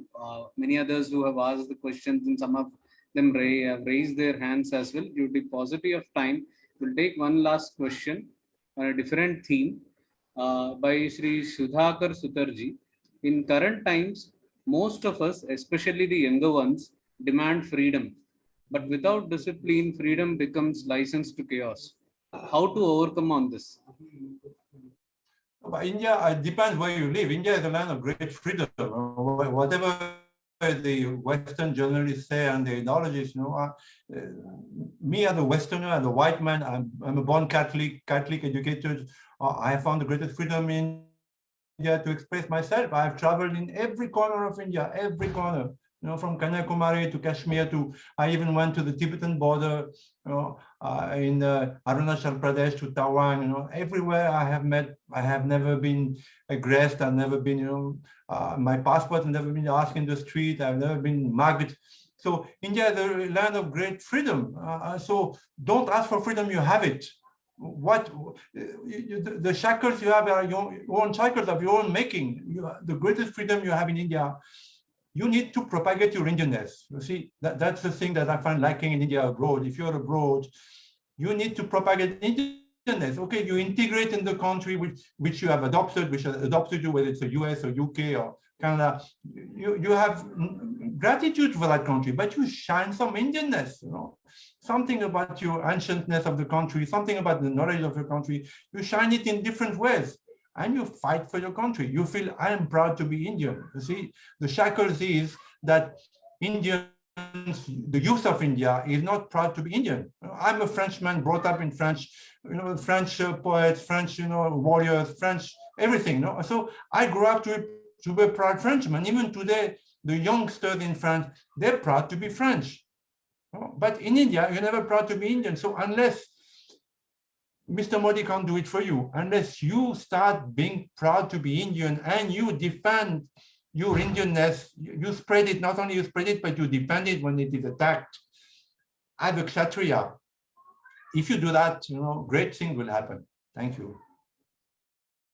many others who have asked the questions, and some of them have raised their hands as well. Due to paucity of time, we'll take one last question on a different theme by Sri Sudhakar Sutarji. In current times, most of us, especially the younger ones, demand freedom. But without discipline, freedom becomes license to chaos. How to overcome on this? But India, it depends where you live. India is a land of great freedom. Whatever the Western journalists say and the ideologists, me as a Westerner, as a white man, I'm a born Catholic educated. I have found the greatest freedom in India to express myself. I've traveled in every corner of India, every corner. from Kanyakumari to Kashmir I even went to the Tibetan border, in Arunachal Pradesh to Taiwan, everywhere I have never been aggressed. I've never been, my passport has never been asked in the street. I've never been mugged. So India is a land of great freedom. So don't ask for freedom, you have it. The shackles you have are your own shackles of your own making. The greatest freedom you have in India. You need to propagate your Indianness. You see, that's the thing that I find lacking in India abroad. If you're abroad, you need to propagate Indianness. Okay, you integrate in the country which you have adopted, which has adopted you, whether it's the US or UK or Canada. You have gratitude for that country, but you shine some Indianness, something about your ancientness of the country, something about the knowledge of your country. You shine it in different ways. And you fight for your country. You feel, I am proud to be Indian. You see, the shackles is that Indians, the youth of India is not proud to be Indian. I'm a Frenchman brought up in French, French poets, French, warriors, French, everything. So I grew up to be a proud Frenchman. Even today, the youngsters in France, they're proud to be French. But in India, you're never proud to be Indian. So unless Mr. Modi can't do it for you, unless you start being proud to be Indian and you defend your Indianness, you spread it, not only you spread it, but you defend it when it is attacked. As a Kshatriya, if you do that, great things will happen. Thank you.